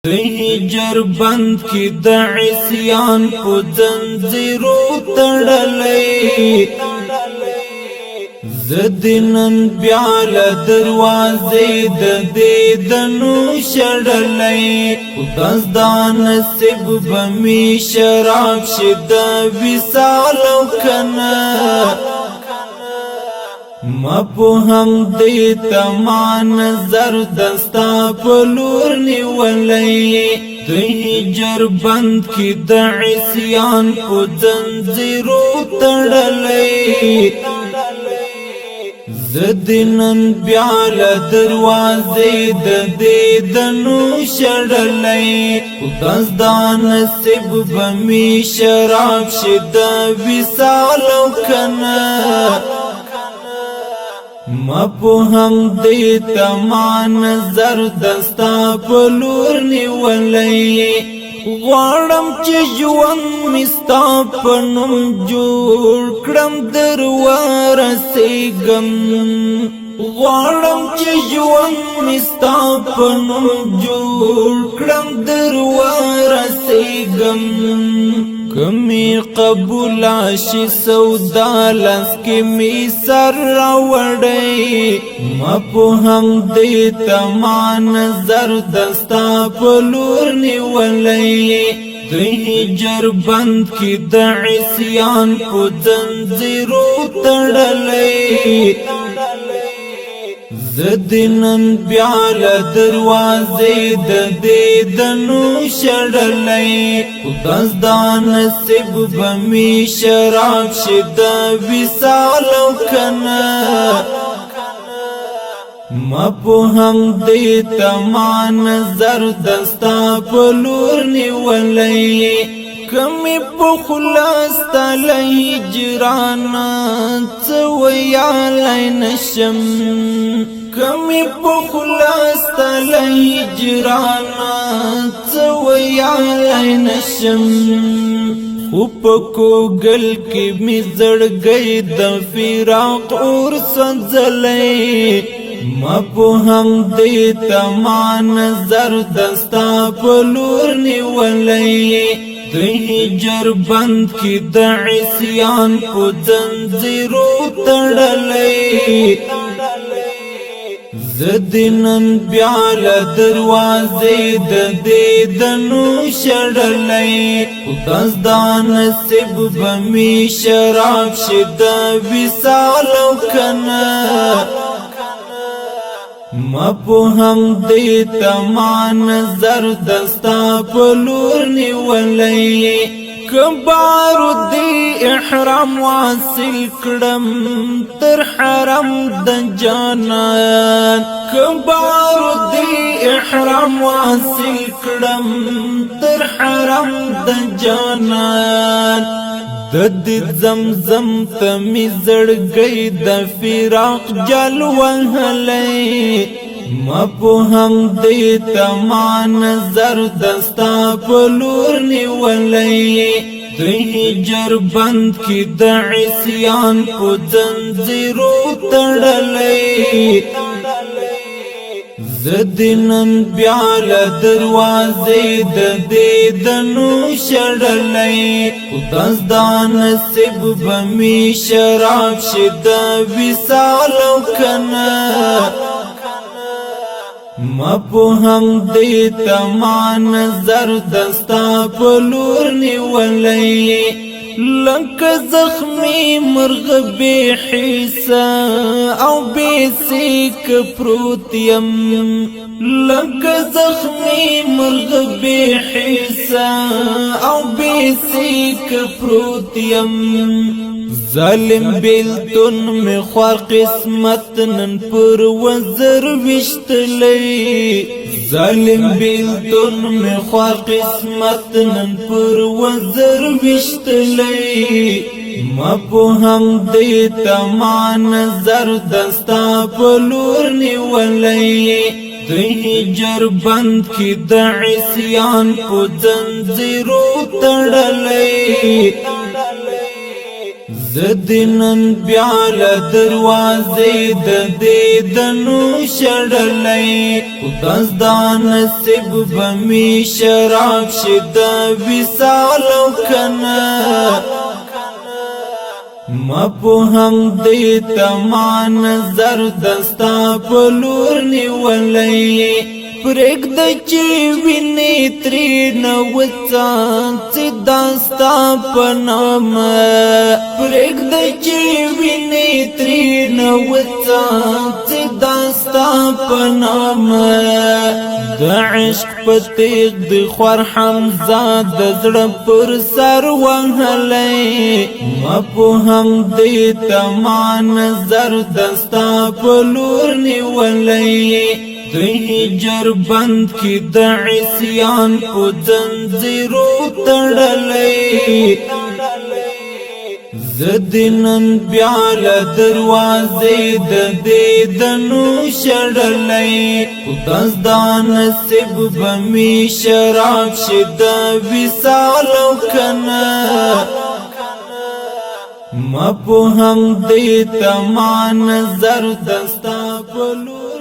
د هجر بند کی د عصیان په زنجیرو تړلې زدنن بیا له دروازې د دیدنو شړلې خداس دا نصیب به می شراب شد وصال کنه ما په هم دې تما نظر دستا په لور نیولې د هجر بند کی د عصیان په زنجیرو تړلې زدنن بیا له دروازې د دیدنو شړلې خداس دا نصیب به می شراب شد وصال کنه ما په هم دې تما نظر دستا په لور نیولې غواړم چې ژوند می ستا په نوم جوړ کړم درورسېږم غواړم چې ژوند می ستا په نوم جوړ کړم درورسېږم کمی قبول شي سودا لاس کې می سر راوړې ما په هم دې تما نظر دستا په لور نیولې د هجر بند کی د عصیان په زنجیرو تړلې زدنن بیا له دروازې د دیدنو شړلې خداس دا نصیب به می شراب شد وصال کنه ما په هم دې تما نظر دستا په لور نیولې کمی په خلاص تله هجرانا څه ویالی نشم کمی په خلاص تله هجرانا څه ویالی نشم خو په کوګل کې می زړګی د فراق اور سنځلې ما په هم دې تما نظر دستا په لور نیولې د هجر بند کی د عصیان په زنجیرو تړلې زدنن بیا له دروازې د دیدنو شړلې خداس دا نصیب به می شراب شد وصال کنه ما په هم دې تما نظر دستا په لور نیولې کبار دې احرام واصل کړم تر حرم د جانان کبار دې احرام واصل کړم تر حرم د جانان د دې زمزم ته می زړګی د فراق جل وهلې ما په هم دې تما نظر دستا په لور نیولې د هجر بند کی د عصیان په زنجیرو تړلې زدنن بیا له دروازې د دیدنو شړلې خداس دا نصیب به می شراب شد وصال کنه ما په هم دې تما نظر دستا په لور نیولې لکه زخمی مرغ بے حصہ او بے سیک پروت یم لکه زخمی مرغ بے حصہ او بے سیک پروت یم ظالم بیلتون می خوار قسمت نن پر وزر وشتلی ظالم بیلتون می خوار قسمت نن پر وزر وشتلی ما په هم دې تما نظر دستا په لور نیولې د هجر بند کی د عصیان په زنجیرو تړلې زدنن بیال دروازې د دې دنو شړلې خداز دا نصیب بمی شراب شد وصال کنه ما په هم دې تما نظر دستا په لور نیولې پرېږد چې وینې ترې نه وڅاڅي داستا په نامه پرېږد چې وینې ترې نه وڅاڅي داستا په نامه د عشق په تیغ د خور حمزه د زړه پر سر وهلی ما په هم دې تما نظر دستا په لور نیولی د هجر بند کی د عصیان په زنځیرو تړلی زدنن بیال دروازې د دې دنو شړلی خداز دا نصیب بمی شراب شد وصال کنه ما په هم دې تما نظر دستا په لور